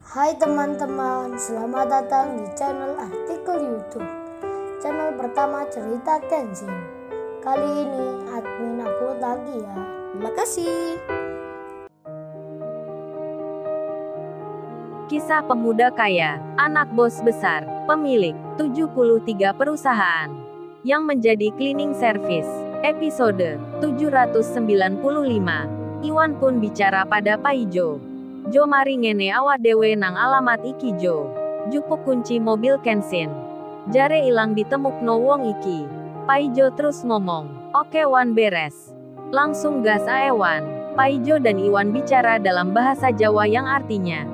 Hai teman-teman, selamat datang di channel artikel YouTube. Channel pertama cerita Kenshin. Kali ini admin upload lagi ya. Terima kasih. Kisah pemuda kaya, anak bos besar, pemilik 73 perusahaan yang menjadi cleaning service. Episode 795. Iwan pun bicara pada Paijo. Jo mari ngene awak dewe nang alamat iki Jo. Jupuk kunci mobil Kenshin. Jare ilang ditemukno wong iki. Paijo terus ngomong, "Oke Wan beres. Langsung gas ae Wan." Paijo dan Iwan bicara dalam bahasa Jawa yang artinya,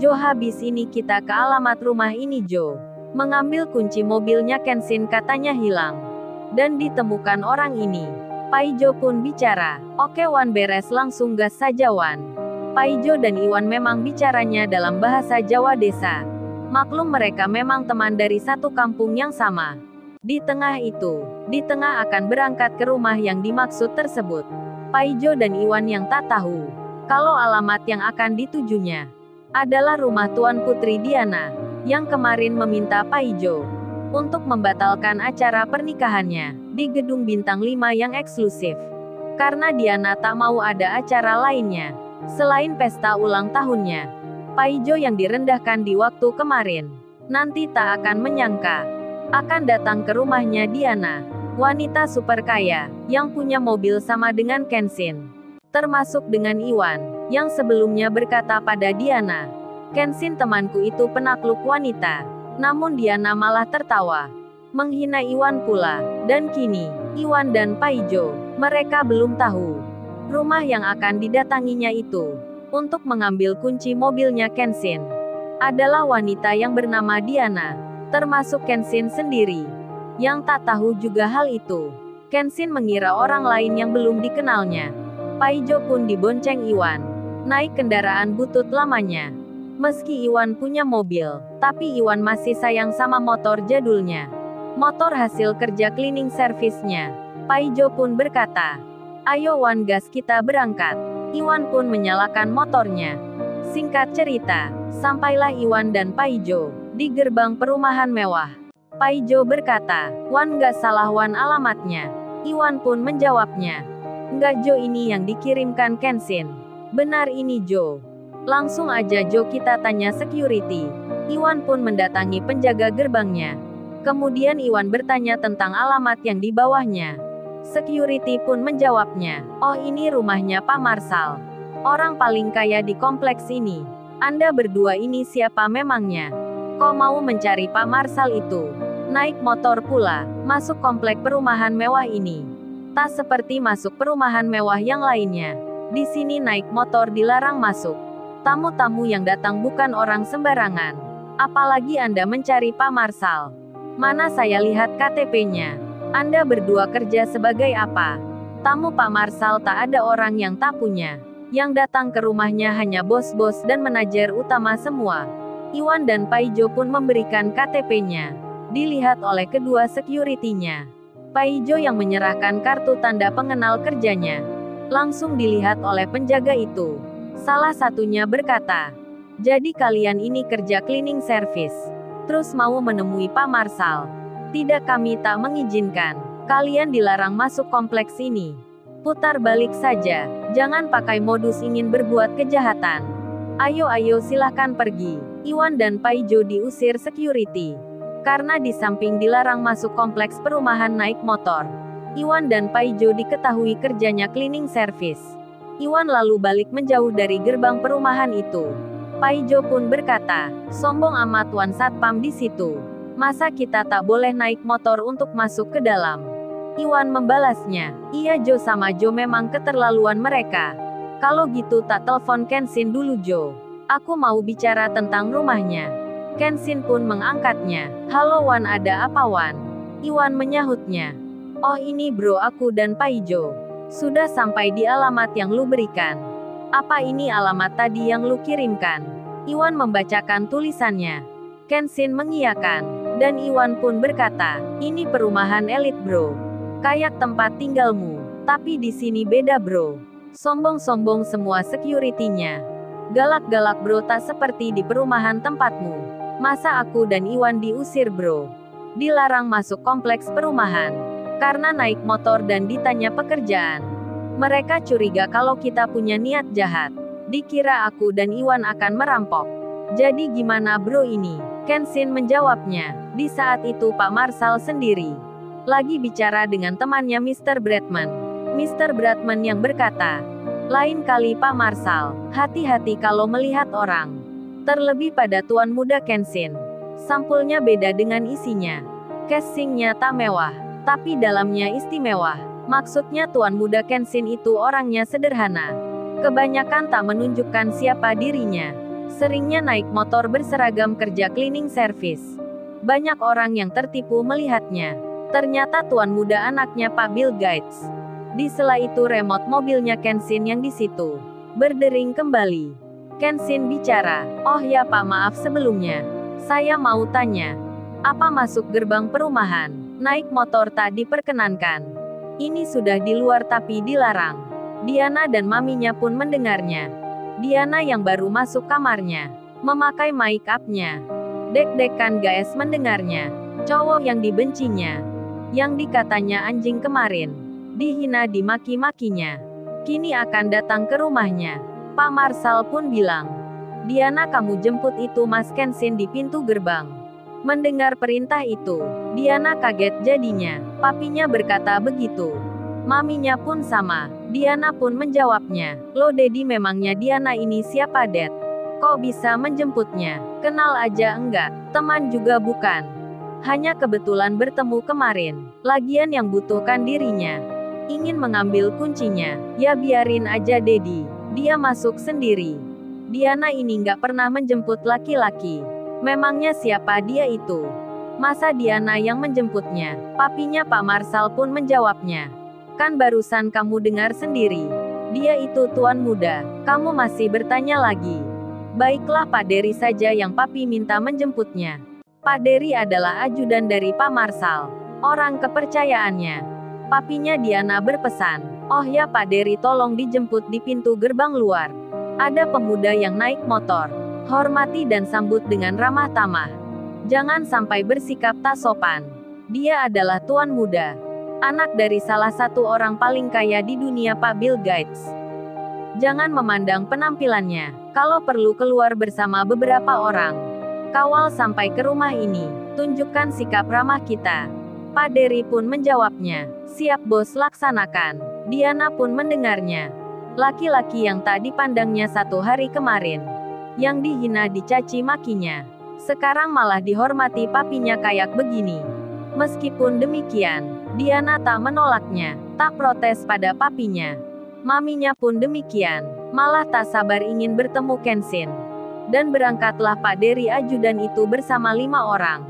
"Jo habis ini kita ke alamat rumah ini Jo." Mengambil kunci mobilnya Kenshin katanya hilang. Dan ditemukan orang ini. Paijo pun bicara, "Oke Wan beres langsung gas saja Wan." Paijo dan Iwan memang bicaranya dalam bahasa Jawa desa. Maklum mereka memang teman dari satu kampung yang sama. Di tengah akan berangkat ke rumah yang dimaksud tersebut. Paijo dan Iwan yang tak tahu kalau alamat yang akan ditujunya adalah rumah Tuan Putri Diana, yang kemarin meminta Paijo untuk membatalkan acara pernikahannya di gedung bintang 5 yang eksklusif. Karena Diana tak mau ada acara lainnya selain pesta ulang tahunnya Paijo yang direndahkan di waktu kemarin. Nanti tak akan menyangka akan datang ke rumahnya Diana, wanita super kaya yang punya mobil sama dengan Kenshin. Termasuk dengan Iwan yang sebelumnya berkata pada Diana, "Kenshin temanku itu penakluk wanita." Namun Diana malah tertawa menghina Iwan pula. Dan kini Iwan dan Paijo, mereka belum tahu rumah yang akan didatanginya itu untuk mengambil kunci mobilnya Kenshin adalah wanita yang bernama Diana. Termasuk Kenshin sendiri yang tak tahu juga hal itu. Kenshin mengira orang lain yang belum dikenalnya. Paijo pun dibonceng Iwan naik kendaraan butut lamanya. Meski Iwan punya mobil, tapi Iwan masih sayang sama motor jadulnya, motor hasil kerja cleaning service-nya. Paijo pun berkata, "Ayo Wan gas kita berangkat." Iwan pun menyalakan motornya. Singkat cerita, sampailah Iwan dan Paijo di gerbang perumahan mewah. Paijo berkata, "Wan gak salah Wan alamatnya." Iwan pun menjawabnya, "Enggak Jo, ini yang dikirimkan Kenshin." "Benar ini Jo. Langsung aja Jo kita tanya security." Iwan pun mendatangi penjaga gerbangnya. Kemudian Iwan bertanya tentang alamat yang di bawahnya. Security pun menjawabnya, "Oh ini rumahnya Pak Marsal. Orang paling kaya di kompleks ini. Anda berdua ini siapa memangnya? Kok mau mencari Pak Marsal itu? Naik motor pula, masuk komplek perumahan mewah ini. Tak seperti masuk perumahan mewah yang lainnya. Di sini naik motor dilarang masuk. Tamu-tamu yang datang bukan orang sembarangan. Apalagi Anda mencari Pak Marsal. Mana saya lihat KTP-nya. Anda berdua kerja sebagai apa? Tamu Pak Marsal tak ada orang yang tak punya. Yang datang ke rumahnya hanya bos-bos dan manajer utama semua." Iwan dan Paijo pun memberikan KTP-nya. Dilihat oleh kedua security-nya. Paijo yang menyerahkan kartu tanda pengenal kerjanya. Langsung dilihat oleh penjaga itu. Salah satunya berkata, "Jadi kalian ini kerja cleaning service, terus mau menemui Pak Marsal?" "Tidak, kami tak mengizinkan. Kalian dilarang masuk kompleks ini. Putar balik saja. Jangan pakai modus ingin berbuat kejahatan. Ayo silahkan pergi." Iwan dan Paijo diusir security. Karena di samping dilarang masuk kompleks perumahan naik motor, Iwan dan Paijo diketahui kerjanya cleaning service. Iwan lalu balik menjauh dari gerbang perumahan itu. Paijo pun berkata, "Sombong amat Wan Satpam di situ. Masa kita tak boleh naik motor untuk masuk ke dalam?" Iwan membalasnya, "Iya Jo, sama Jo memang keterlaluan mereka. Kalau gitu tak telepon Kenshin dulu Jo. Aku mau bicara tentang rumahnya." Kenshin pun mengangkatnya. "Halo Wan, ada apa Wan?" Iwan menyahutnya, "Oh ini bro, aku dan Paijo sudah sampai di alamat yang lu berikan." "Apa ini alamat tadi yang lu kirimkan?" Iwan membacakan tulisannya. Kenshin mengiyakan. Dan Iwan pun berkata, "Ini perumahan elit bro. Kayak tempat tinggalmu. Tapi di sini beda bro." Sombong-sombong semua security-nya. Galak-galak bro, tak seperti di perumahan tempatmu. Masa aku dan Iwan diusir bro? Dilarang masuk kompleks perumahan. Karena naik motor dan ditanya pekerjaan. Mereka curiga kalau kita punya niat jahat. Dikira aku dan Iwan akan merampok. Jadi gimana bro ini? Kenshin menjawabnya. Di saat itu Pak Marshall sendiri lagi bicara dengan temannya Mr. Bradman. Mr. Bradman yang berkata, "Lain kali Pak Marshall, hati-hati kalau melihat orang. Terlebih pada tuan muda Kenshin. Sampulnya beda dengan isinya. Casingnya tak mewah, tapi dalamnya istimewa." Maksudnya tuan muda Kenshin itu orangnya sederhana. Kebanyakan tak menunjukkan siapa dirinya. Seringnya naik motor berseragam kerja cleaning service. Banyak orang yang tertipu melihatnya. Ternyata tuan muda anaknya Pak Bill Gates. Di sela itu remote mobilnya Kenshin yang di situ berdering kembali. Kenshin bicara, "Oh ya Pak, maaf sebelumnya. Saya mau tanya, apa masuk gerbang perumahan, naik motor tak diperkenankan? Ini sudah di luar tapi dilarang." Diana dan maminya pun mendengarnya. Diana yang baru masuk kamarnya, memakai make up-nya. Deg-degan guys mendengarnya. Cowok yang dibencinya, yang dikatanya anjing kemarin, dihina dimaki-makinya, kini akan datang ke rumahnya. Pak Marshall pun bilang, "Diana, kamu jemput itu Mas Kenshin di pintu gerbang." Mendengar perintah itu, Diana kaget jadinya. Papinya berkata begitu. Maminya pun sama. Diana pun menjawabnya, "Loh Dedi, memangnya Diana ini siapa Dad? Kok bisa menjemputnya? Kenal aja enggak? Teman juga bukan. Hanya kebetulan bertemu kemarin. Lagian yang butuhkan dirinya. Ingin mengambil kuncinya. Ya biarin aja Dedi. Dia masuk sendiri. Diana ini nggak pernah menjemput laki-laki. Memangnya siapa dia itu? Masa Diana yang menjemputnya?" Papinya Pak Marshall pun menjawabnya, "Kan barusan kamu dengar sendiri. Dia itu tuan muda. Kamu masih bertanya lagi?" Baiklah Pak Dery saja yang papi minta menjemputnya. Pak Dery adalah ajudan dari Pak Marshall. Orang kepercayaannya. Papinya Diana berpesan, "Oh ya Pak Dery, tolong dijemput di pintu gerbang luar. Ada pemuda yang naik motor. Hormati dan sambut dengan ramah tamah. Jangan sampai bersikap tak sopan. Dia adalah tuan muda. Anak dari salah satu orang paling kaya di dunia Pak Bill Gates. Jangan memandang penampilannya. Kalau perlu keluar bersama beberapa orang. Kawal sampai ke rumah ini. Tunjukkan sikap ramah kita." Pak Dery pun menjawabnya, "Siap bos, laksanakan." Diana pun mendengarnya. Laki-laki yang tak dipandangnya satu hari kemarin, yang dihina dicaci makinya, sekarang malah dihormati papinya kayak begini. Meskipun demikian, Diana tak menolaknya, tak protes pada papinya. Maminya pun demikian, malah tak sabar ingin bertemu Kenshin. Dan berangkatlah Pak Dery ajudan itu bersama 5 orang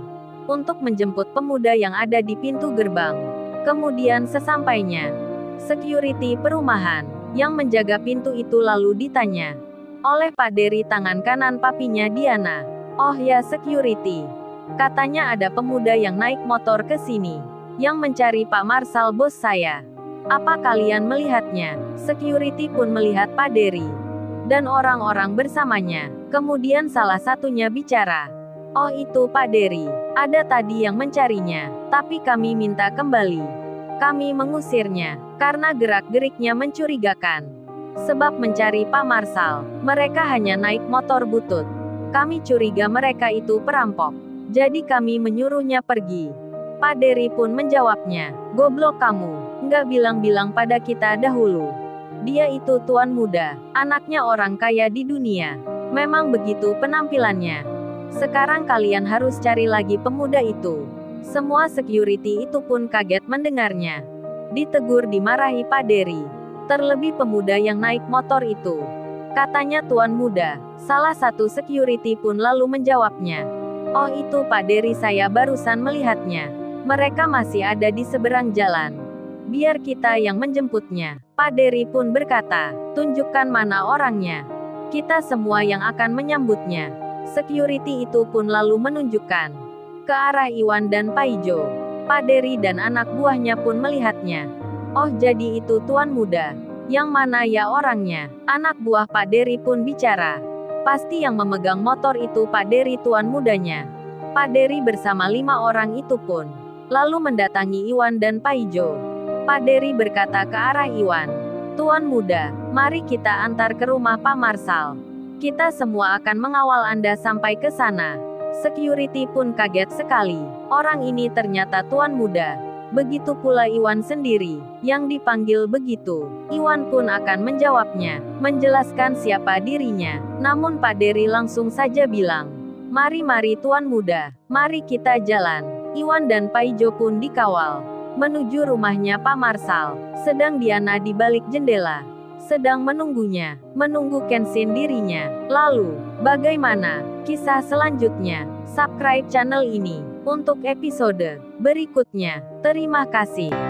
untuk menjemput pemuda yang ada di pintu gerbang. Kemudian sesampainya, security perumahan yang menjaga pintu itu lalu ditanya oleh Pak Dery tangan kanan papinya Diana. "Oh ya security, katanya ada pemuda yang naik motor ke sini, yang mencari Pak Marshall bos saya. Apa kalian melihatnya?" Security pun melihat Pak Dery dan orang-orang bersamanya. Kemudian salah satunya bicara, "Oh itu Pak Dery, ada tadi yang mencarinya, tapi kami minta kembali. Kami mengusirnya, karena gerak-geriknya mencurigakan. Sebab mencari Pak Marshall, mereka hanya naik motor butut. Kami curiga mereka itu perampok. Jadi kami menyuruhnya pergi." Pak Dery pun menjawabnya, "Goblok kamu, nggak bilang-bilang pada kita dahulu. Dia itu tuan muda, anaknya orang kaya di dunia. Memang begitu penampilannya. Sekarang kalian harus cari lagi pemuda itu." Semua security itu pun kaget mendengarnya. Ditegur dimarahi Pak Dery. Terlebih pemuda yang naik motor itu. Katanya tuan muda. Salah satu security pun lalu menjawabnya, "Oh itu Pak Dery, saya barusan melihatnya. Mereka masih ada di seberang jalan. Biar kita yang menjemputnya." Pak Dery pun berkata, "Tunjukkan mana orangnya. Kita semua yang akan menyambutnya." Security itu pun lalu menunjukkan ke arah Iwan dan Paijo. Pak Dery dan anak buahnya pun melihatnya. "Oh jadi itu tuan muda Yang mana ya orangnya? Anak buah Pak Dery pun bicara. Pasti yang memegang motor itu Pak Dery tuan mudanya. Pak Dery bersama 5 orang itu pun lalu mendatangi Iwan dan Paijo. Pak Dery berkata ke arah Iwan, "Tuan muda, mari kita antar ke rumah Pak Marsal. Kita semua akan mengawal Anda sampai ke sana." Security pun kaget sekali. Orang ini ternyata tuan muda. Begitu pula Iwan sendiri, yang dipanggil begitu. Iwan pun akan menjawabnya, menjelaskan siapa dirinya. Namun Pak Dery langsung saja bilang, "Mari tuan muda, mari kita jalan." Iwan dan Paijo pun dikawal menuju rumahnya Pak Marsal. Sedang Diana di balik jendela, sedang menunggunya, menunggu Kenshin dirinya. Lalu, bagaimana kisah selanjutnya? Subscribe channel ini untuk episode berikutnya. Terima kasih.